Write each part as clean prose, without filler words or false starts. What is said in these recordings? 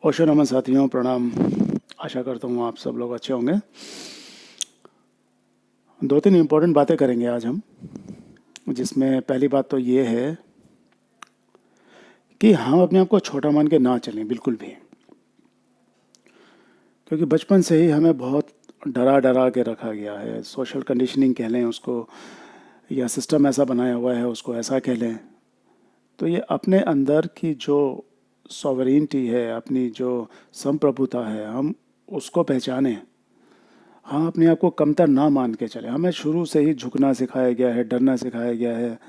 ओशो नमन साथियों, प्रणाम। आशा करता हूँ आप सब लोग अच्छे होंगे। दो तीन इम्पोर्टेंट बातें करेंगे आज हम, जिसमें पहली बात तो ये है कि हम अपने आप को छोटा मान के ना चलें बिल्कुल भी, क्योंकि बचपन से ही हमें बहुत डरा डरा के रखा गया है। सोशल कंडीशनिंग कह लें उसको, या सिस्टम ऐसा बनाया हुआ है उसको ऐसा कह लें। तो ये अपने अंदर की जो सॉवरेनिटी है, अपनी जो संप्रभुता है, हम उसको पहचानें। हाँ, अपने आप को कमतर ना मान के चले। हमें शुरू से ही झुकना सिखाया गया है, डरना सिखाया गया है।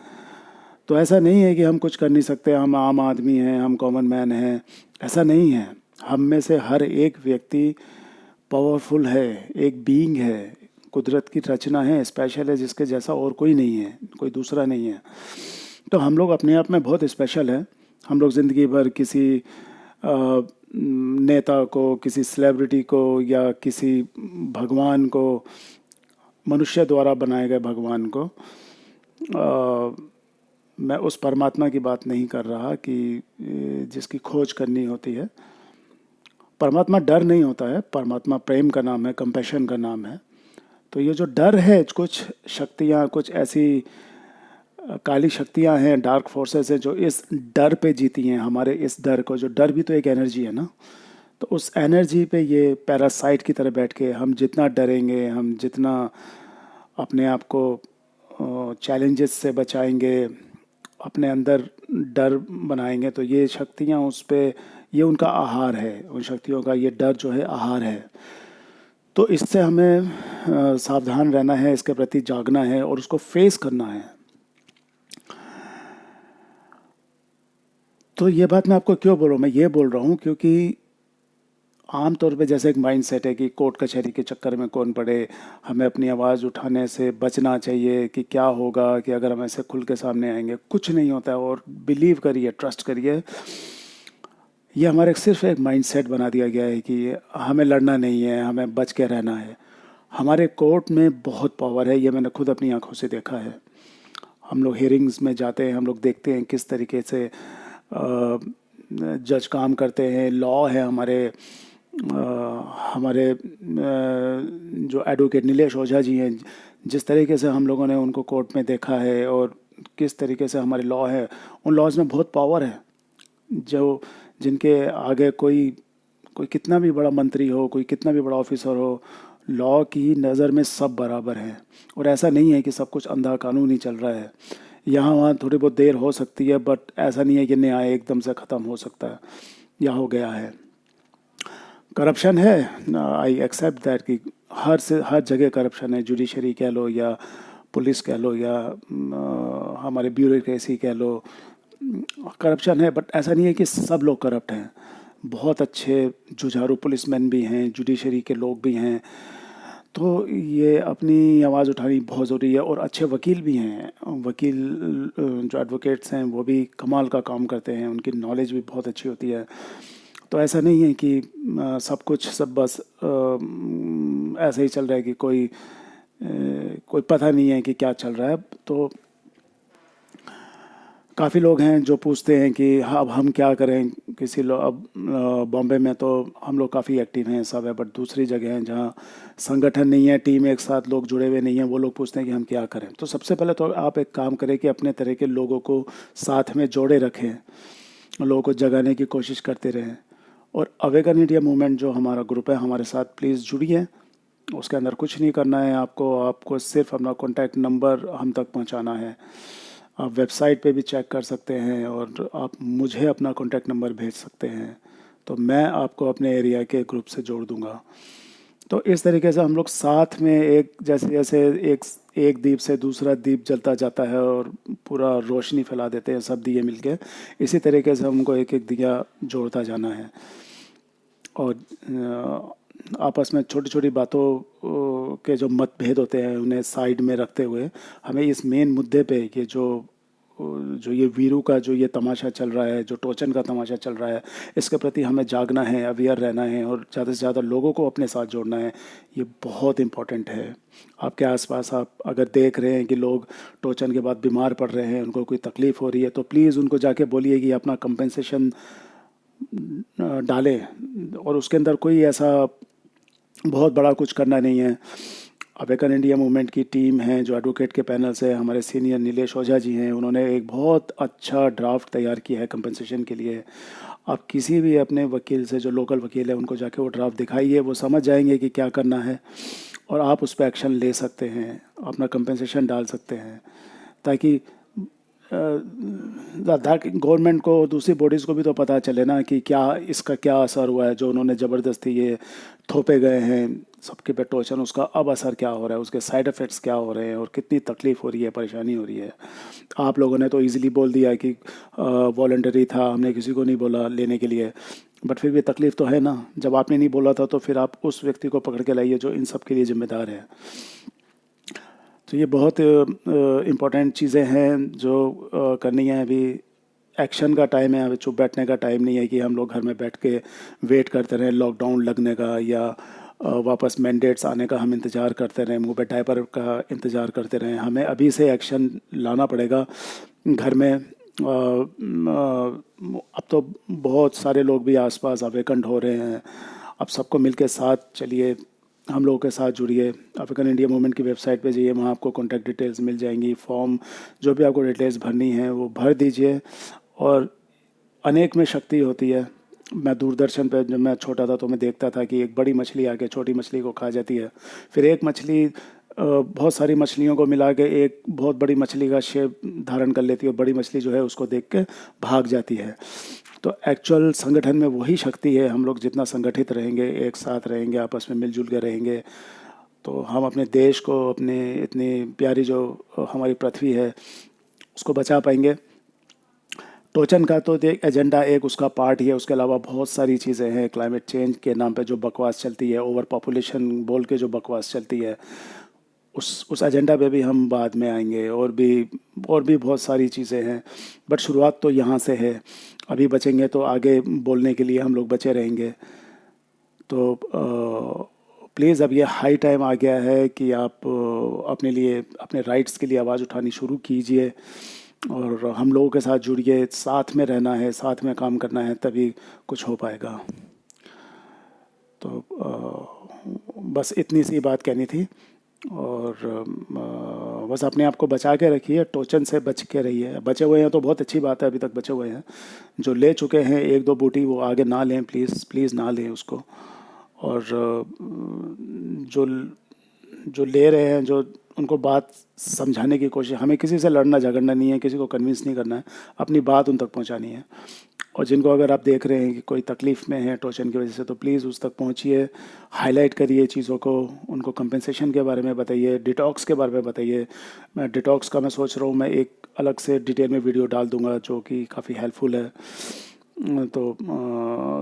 तो ऐसा नहीं है कि हम कुछ कर नहीं सकते, हम आम आदमी हैं, हम कॉमन मैन हैं। ऐसा नहीं है। हम में से हर एक व्यक्ति पावरफुल है, एक बीइंग है, कुदरत की रचना है, स्पेशल है, जिसके जैसा और कोई नहीं है, कोई दूसरा नहीं है। तो हम लोग अपने आप में बहुत स्पेशल हैं। हम लोग ज़िंदगी भर किसी नेता को, किसी सेलिब्रिटी को, या किसी भगवान को, मनुष्य द्वारा बनाए गए भगवान को, मैं उस परमात्मा की बात नहीं कर रहा कि जिसकी खोज करनी होती है। परमात्मा डर नहीं होता है, परमात्मा प्रेम का नाम है, कंपैशन का नाम है। तो ये जो डर है, कुछ शक्तियाँ, कुछ ऐसी काली शक्तियाँ हैं, डार्क फोर्सेस हैं, जो इस डर पे जीती हैं। हमारे इस डर को, जो डर भी तो एक एनर्जी है ना, तो उस एनर्जी पे ये पैरासाइट की तरह बैठ के हम जितना डरेंगे, हम जितना अपने आप को चैलेंजेस से बचाएंगे, अपने अंदर डर बनाएंगे, तो ये शक्तियाँ उस पे, ये उनका आहार है। उन शक्तियों का ये डर जो है आहार है। तो इससे हमें सावधान रहना है, इसके प्रति जागना है और उसको फेस करना है। तो ये बात मैं आपको क्यों बोल रहा हूँ? मैं ये बोल रहा हूँ क्योंकि आम तौर पे जैसे एक माइंड सेट है कि कोर्ट कचहरी के चक्कर में कौन पड़े, हमें अपनी आवाज़ उठाने से बचना चाहिए। कि क्या होगा कि अगर हम ऐसे खुल के सामने आएंगे, कुछ नहीं होता है। और बिलीव करिए, ट्रस्ट करिए, ये हमारे सिर्फ एक माइंड सेट बना दिया गया है कि हमें लड़ना नहीं है, हमें बच के रहना है। हमारे कोर्ट में बहुत पावर है, ये मैंने खुद अपनी आंखों से देखा है। हम लोग हियरिंग्स में जाते हैं, हम लोग देखते हैं किस तरीके से जज काम करते हैं। लॉ है हमारे, हमारे जो एडवोकेट नीलेश ओझा जी हैं, जिस तरीके से हम लोगों ने उनको कोर्ट में देखा है और किस तरीके से हमारे लॉ है, उन लॉज में बहुत पावर है। जो जिनके आगे कोई कोई कितना भी बड़ा मंत्री हो, कोई कितना भी बड़ा ऑफिसर हो, लॉ की नज़र में सब बराबर हैं। और ऐसा नहीं है कि सब कुछ अंधा कानून ही चल रहा है। यहाँ वहाँ थोड़ी बहुत देर हो सकती है, बट ऐसा नहीं है कि न्याय एकदम से ख़त्म हो सकता है या हो गया है। करप्शन है, आई एक्सेप्ट दैट कि हर जगह करप्शन है। जुडिशरी कह लो, या पुलिस कह लो, या हमारे ब्यूरोक्रेसी कह लो, करप्शन है। बट ऐसा नहीं है कि सब लोग करप्ट हैं। बहुत अच्छे जुझारू पुलिसमैन भी हैं, जुडिशरी के लोग भी हैं। तो ये अपनी आवाज़ उठानी बहुत ज़रूरी है। और अच्छे वकील भी हैं। वकील, जो एडवोकेट्स हैं, वो भी कमाल का काम करते हैं, उनकी नॉलेज भी बहुत अच्छी होती है। तो ऐसा नहीं है कि सब कुछ सब बस ऐसे ही चल रहा है कि कोई पता नहीं है कि क्या चल रहा है। तो काफ़ी लोग हैं जो पूछते हैं कि हाँ, अब हम क्या करें। किसी लोग अब बॉम्बे में तो हम लोग काफ़ी एक्टिव हैं, सब है। बट दूसरी जगह हैं जहाँ संगठन नहीं है, टीम एक साथ लोग जुड़े हुए नहीं हैं, वो लोग पूछते हैं कि हम क्या करें। तो सबसे पहले तो आप एक काम करें कि अपने तरह के लोगों को साथ में जोड़े रखें, लोगों को जगाने की कोशिश करते रहें। और अवेकन इंडिया मूवमेंट जो हमारा ग्रुप है, हमारे साथ प्लीज़ जुड़िए। उसके अंदर कुछ नहीं करना है आपको, आपको सिर्फ अपना कॉन्टैक्ट नंबर हम तक पहुंचाना है। आप वेबसाइट पे भी चेक कर सकते हैं और आप मुझे अपना कॉन्टैक्ट नंबर भेज सकते हैं, तो मैं आपको अपने एरिया के ग्रुप से जोड़ दूंगा। तो इस तरीके से हम लोग साथ में, एक जैसे जैसे एक एक दीप से दूसरा दीप जलता जाता है और पूरा रोशनी फैला देते हैं सब दिए मिलके, इसी तरीके से हमको एक एक दिया जोड़ता जाना है। और आपस में छोटी छोटी बातों के जो मतभेद होते हैं, उन्हें साइड में रखते हुए हमें इस मेन मुद्दे पे, ये जो ये वीरू का जो ये तमाशा चल रहा है, जो टोचन का तमाशा चल रहा है, इसके प्रति हमें जागना है, अवेयर रहना है और ज़्यादा से ज़्यादा लोगों को अपने साथ जोड़ना है। ये बहुत इम्पोर्टेंट है। आपके आसपास आप अगर देख रहे हैं कि लोग टोचन के बाद बीमार पड़ रहे हैं, उनको कोई तकलीफ़ हो रही है, तो प्लीज़ उनको जाके बोलिए कि अपना कंपनसेशन डालें और उसके अंदर कोई ऐसा बहुत बड़ा कुछ करना नहीं है। अवेकन इंडिया मूवमेंट की टीम है जो एडवोकेट के पैनल से हमारे सीनियर नीलेश ओझा जी हैं, उन्होंने एक बहुत अच्छा ड्राफ्ट तैयार किया है कंपनसेशन के लिए। आप किसी भी अपने वकील से, जो लोकल वकील है, उनको जाके वो ड्राफ्ट दिखाइए, वो समझ जाएंगे कि क्या करना है और आप उस पर एक्शन ले सकते हैं, अपना कंपनसेशन डाल सकते हैं, ताकि गवर्नमेंट को, दूसरी बॉडीज़ को भी तो पता चले ना कि क्या इसका क्या असर हुआ है, जो उन्होंने ज़बरदस्ती ये थोपे गए हैं सबके पे टोचन, उसका अब असर क्या हो रहा है, उसके साइड इफ़ेक्ट्स क्या हो रहे हैं और कितनी तकलीफ़ हो रही है, परेशानी हो रही है। आप लोगों ने तो इजीली बोल दिया कि वॉलंटरी था, हमने किसी को नहीं बोला लेने के लिए, बट फिर भी तकलीफ़ तो है ना। जब आपने नहीं बोला था तो फिर आप उस व्यक्ति को पकड़ के लाइए जो इन सब के लिए ज़िम्मेदार है। तो ये बहुत इम्पोर्टेंट चीज़ें हैं जो करनी है। अभी एक्शन का टाइम है, अभी चुप बैठने का टाइम नहीं है कि हम लोग घर में बैठ के वेट करते रहें लॉकडाउन लगने का या वापस मैंडेट्स आने का हम इंतज़ार करते रहें, मुंह पे डायपर का इंतज़ार करते रहें। हमें अभी से एक्शन लाना पड़ेगा घर में। अब तो बहुत सारे लोग भी आसपास अवेकंड हो रहे हैं, अब सबको मिलके साथ चलिए, हम लोगों के साथ जुड़िए। अफ्रीकन इंडिया मूवमेंट की वेबसाइट पे जाइए, वहाँ आपको कॉन्टैक्ट डिटेल्स मिल जाएंगी, फॉर्म जो भी आपको डिटेल्स भरनी है वो भर दीजिए। और अनेक में शक्ति होती है। मैं दूरदर्शन पे जब मैं छोटा था तो मैं देखता था कि एक बड़ी मछली आके छोटी मछली को खा जाती है, फिर एक मछली बहुत सारी मछलियों को मिला के एक बहुत बड़ी मछली का शेप धारण कर लेती है और बड़ी मछली जो है उसको देख के भाग जाती है। तो एक्चुअल संगठन में वही शक्ति है। हम लोग जितना संगठित रहेंगे, एक साथ रहेंगे, आपस में मिलजुल के रहेंगे, तो हम अपने देश को, अपने इतनी प्यारी जो हमारी पृथ्वी है, उसको बचा पाएंगे। टोचन का तो एक एजेंडा, एक उसका पार्ट ही है, उसके अलावा बहुत सारी चीज़ें हैं। क्लाइमेट चेंज के नाम पे जो बकवास चलती है, ओवर पॉपुलेशन बोल के जो बकवास चलती है, उस एजेंडा पे भी हम बाद में आएंगे। और भी बहुत सारी चीज़ें हैं, बट शुरुआत तो यहाँ से है। अभी बचेंगे तो आगे बोलने के लिए हम लोग बचे रहेंगे। तो प्लीज़ अब ये हाई टाइम आ गया है कि आप अपने लिए, अपने राइट्स के लिए आवाज़ उठानी शुरू कीजिए और हम लोगों के साथ जुड़िए। साथ में रहना है, साथ में काम करना है, तभी कुछ हो पाएगा। तो बस इतनी सी बात कहनी थी। और बस अपने आप को बचा के रखिए, टोचन से बच के रहिए। बचे हुए हैं तो बहुत अच्छी बात है, अभी तक बचे हुए हैं। जो ले चुके हैं एक दो बूटी, वो आगे ना लें, प्लीज़ प्लीज़ ना लें उसको। और जो जो ले रहे हैं, जो उनको बात समझाने की कोशिश, हमें किसी से लड़ना झगड़ना नहीं है, किसी को कन्विंस नहीं करना है, अपनी बात उन तक पहुंचानी है। और जिनको अगर आप देख रहे हैं कि कोई तकलीफ़ में है टोचन की वजह से, तो प्लीज़ उस तक पहुंचिए, हाईलाइट करिए चीज़ों को, उनको कंपेंसेशन के बारे में बताइए, डिटॉक्स के बारे में बताइए। मैं डिटॉक्स का मैं सोच रहा हूँ, मैं एक अलग से डिटेल में वीडियो डाल दूँगा जो कि काफ़ी हेल्पफुल है। तो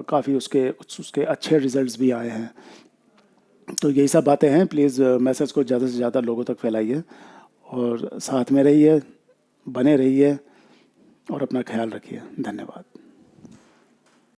काफ़ी उसके उसके अच्छे रिजल्ट्स भी आए हैं। तो यही सब बातें हैं। प्लीज़ मैसेज को ज़्यादा से ज़्यादा लोगों तक फैलाइए और साथ में रहिए, बने रहिए और अपना ख्याल रखिए। धन्यवाद।